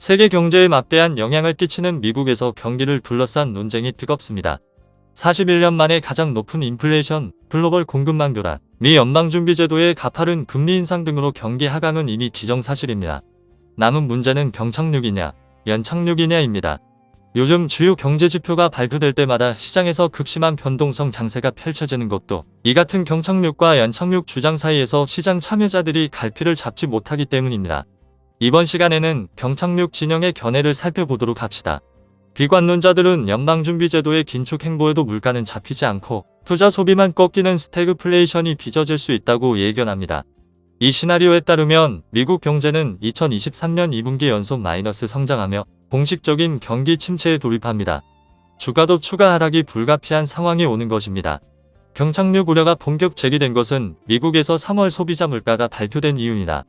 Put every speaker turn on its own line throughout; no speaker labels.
세계 경제에 막대한 영향을 끼치는 미국에서 경기를 둘러싼 논쟁이 뜨겁습니다. 41년 만에 가장 높은 인플레이션, 글로벌 공급망 교란, 미 연방준비제도의 가파른 금리 인상 등으로 경기 하강은 이미 기정사실입니다. 남은 문제는 경착륙이냐, 연착륙이냐입니다. 요즘 주요 경제지표가 발표될 때마다 시장에서 극심한 변동성 장세가 펼쳐지는 것도 이 같은 경착륙과 연착륙 주장 사이에서 시장 참여자들이 갈피를 잡지 못하기 때문입니다. 이번 시간에는 경착륙 진영의 견해를 살펴보도록 합시다. 비관론자들은 연방준비제도의 긴축 행보에도 물가는 잡히지 않고 투자 소비만 꺾이는 스태그플레이션이 빚어질 수 있다고 예견합니다. 이 시나리오에 따르면 미국 경제는 2023년 2분기 연속 마이너스 성장하며 공식적인 경기 침체에 돌입합니다. 주가도 추가 하락이 불가피한 상황이 오는 것입니다. 경착륙 우려가 본격 제기된 것은 미국에서 3월 소비자 물가가 발표된 이유입니다.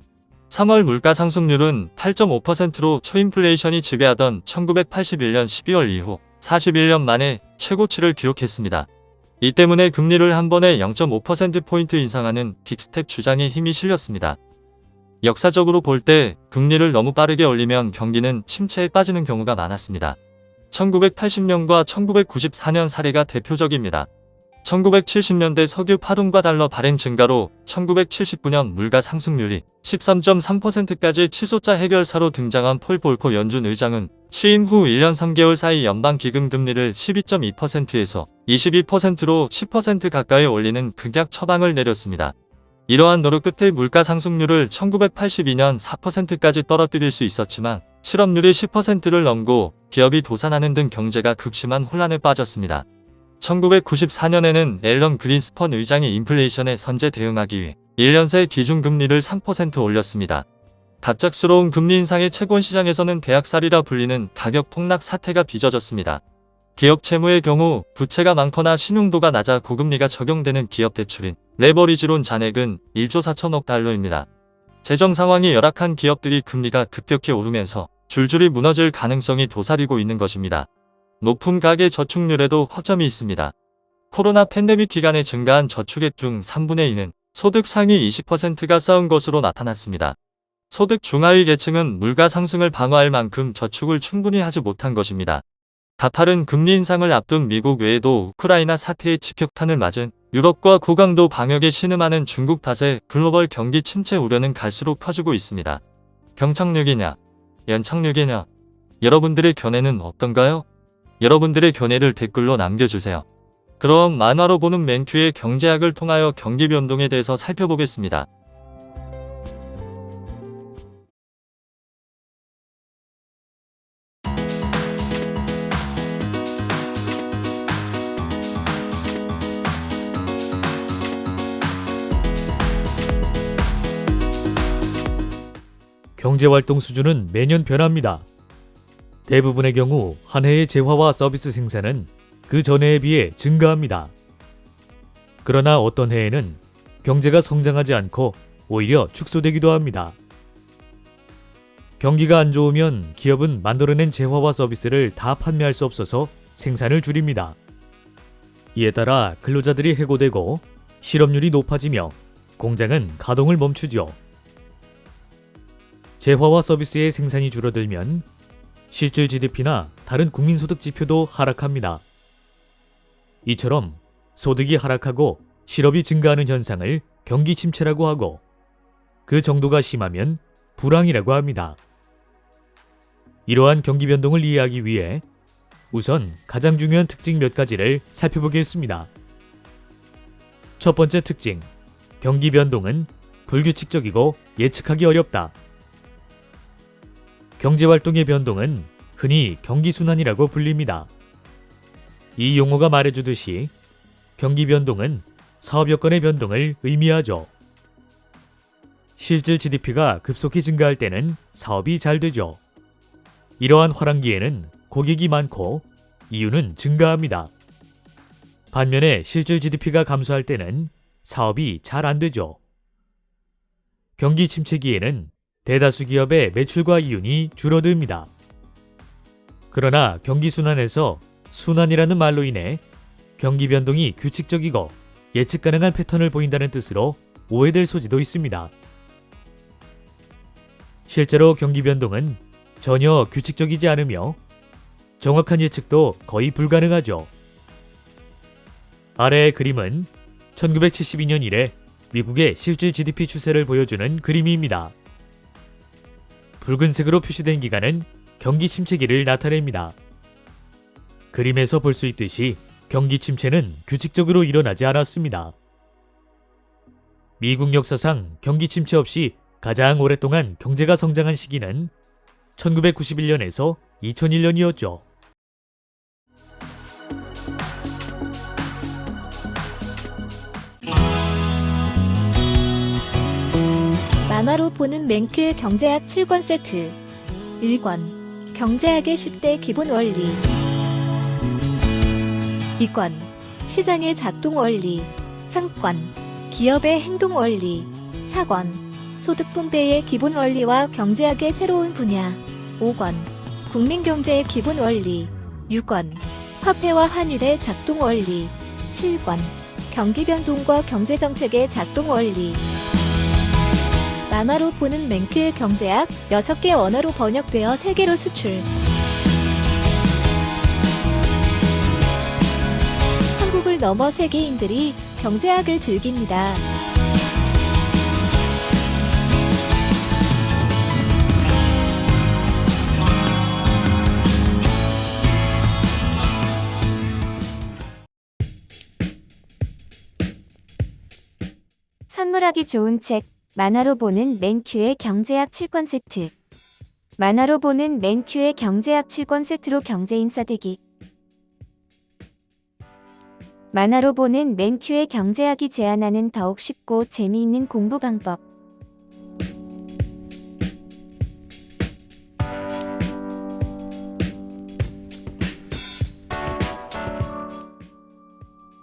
3월 물가 상승률은 8.5%로 초인플레이션이 지배하던 1981년 12월 이후 41년 만에 최고치를 기록했습니다. 이 때문에 금리를 한 번에 0.5%포인트 인상하는 빅스텝 주장에 힘이 실렸습니다. 역사적으로 볼 때 금리를 너무 빠르게 올리면 경기는 침체에 빠지는 경우가 많았습니다. 1980년과 1994년 사례가 대표적입니다. 1970년대 석유 파동과 달러 발행 증가로 1979년 물가 상승률이 13.3%까지 치솟자 해결사로 등장한 폴 볼커 연준 의장은 취임 후 1년 3개월 사이 연방기금 금리를 12.2%에서 22%로 10% 가까이 올리는 극약 처방을 내렸습니다. 이러한 노력 끝에 물가 상승률을 1982년 4%까지 떨어뜨릴 수 있었지만 실업률이 10%를 넘고 기업이 도산하는 등 경제가 극심한 혼란에 빠졌습니다. 1994년에는 앨런 그린스펀 의장이 인플레이션에 선제 대응하기 위해 1년 새 기준금리를 3% 올렸습니다. 갑작스러운 금리 인상의 채권시장에서는 대학살이라 불리는 가격 폭락 사태가 빚어졌습니다. 기업 채무의 경우 부채가 많거나 신용도가 낮아 고금리가 적용되는 기업 대출인 레버리지론 잔액은 1조 4천억 달러입니다. 재정 상황이 열악한 기업들이 금리가 급격히 오르면서 줄줄이 무너질 가능성이 도사리고 있는 것입니다. 높은 가계 저축률에도 허점이 있습니다. 코로나 팬데믹 기간에 증가한 저축액 중 3분의 2는 소득 상위 20%가 쌓은 것으로 나타났습니다. 소득 중하위 계층은 물가 상승을 방어할 만큼 저축을 충분히 하지 못한 것입니다. 가파른 금리 인상을 앞둔 미국 외에도 우크라이나 사태의 직격탄을 맞은 유럽과 고강도 방역에 신음하는 중국 탓에 글로벌 경기 침체 우려는 갈수록 커지고 있습니다. 경착륙이냐, 연착륙이냐, 여러분들의 견해는 어떤가요? 여러분들의 견해를 댓글로 남겨주세요. 그럼 만화로 보는 맨큐의 경제학을 통하여 경기 변동에 대해서 살펴보겠습니다.
경제활동 수준은 매년 변합니다. 대부분의 경우 한 해의 재화와 서비스 생산은 그 전해에 비해 증가합니다. 그러나 어떤 해에는 경제가 성장하지 않고 오히려 축소되기도 합니다. 경기가 안 좋으면 기업은 만들어낸 재화와 서비스를 다 판매할 수 없어서 생산을 줄입니다. 이에 따라 근로자들이 해고되고 실업률이 높아지며 공장은 가동을 멈추죠. 재화와 서비스의 생산이 줄어들면 실질 GDP나 다른 국민소득 지표도 하락합니다. 이처럼 소득이 하락하고 실업이 증가하는 현상을 경기 침체라고 하고 그 정도가 심하면 불황이라고 합니다. 이러한 경기 변동을 이해하기 위해 우선 가장 중요한 특징 몇 가지를 살펴보겠습니다. 첫 번째 특징, 경기 변동은 불규칙적이고 예측하기 어렵다. 경제활동의 변동은 흔히 경기순환이라고 불립니다. 이 용어가 말해주듯이 경기 변동은 사업 여건의 변동을 의미하죠. 실질 GDP가 급속히 증가할 때는 사업이 잘 되죠. 이러한 화랑기에는 고객이 많고 이윤은 증가합니다. 반면에 실질 GDP가 감소할 때는 사업이 잘 안 되죠. 경기 침체기에는 대다수 기업의 매출과 이윤이 줄어듭니다. 그러나 경기순환에서 순환이라는 말로 인해 경기 변동이 규칙적이고 예측 가능한 패턴을 보인다는 뜻으로 오해될 소지도 있습니다. 실제로 경기 변동은 전혀 규칙적이지 않으며 정확한 예측도 거의 불가능하죠. 아래의 그림은 1972년 이래 미국의 실질 GDP 추세를 보여주는 그림입니다. 붉은색으로 표시된 기간은 경기 침체기를 나타냅니다. 그림에서 볼 수 있듯이 경기 침체는 규칙적으로 일어나지 않았습니다. 미국 역사상 경기 침체 없이 가장 오랫동안 경제가 성장한 시기는 1991년에서 2001년이었죠.
만화로 보는 맹크의 경제학 7권 세트. 1권 경제학의 10대 기본 원리. 2권 시장의 작동 원리. 3권 기업의 행동 원리. 4권 소득 분배의 기본 원리와 경제학의 새로운 분야. 5권 국민경제의 기본 원리. 6권 화폐와 환율의 작동 원리. 7권 경기 변동과 경제정책의 작동 원리. 만화로 보는 맹크의 경제학 6개 언어로 번역되어 세계로 수출. 한국을 넘어 세계인들이 경제학을 즐깁니다.
선물하기 좋은 책 만화로 보는 맨큐의 경제학 7권 세트. 만화로 보는 맨큐의 경제학 7권 세트로 경제인싸 되기. 만화로 보는 맨큐의 경제학이 제안하는 더욱 쉽고 재미있는 공부 방법.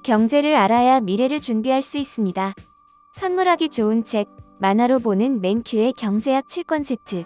경제를 알아야 미래를 준비할 수 있습니다. 선물하기 좋은 책 만화로 보는 맨큐의 경제학 7권 세트.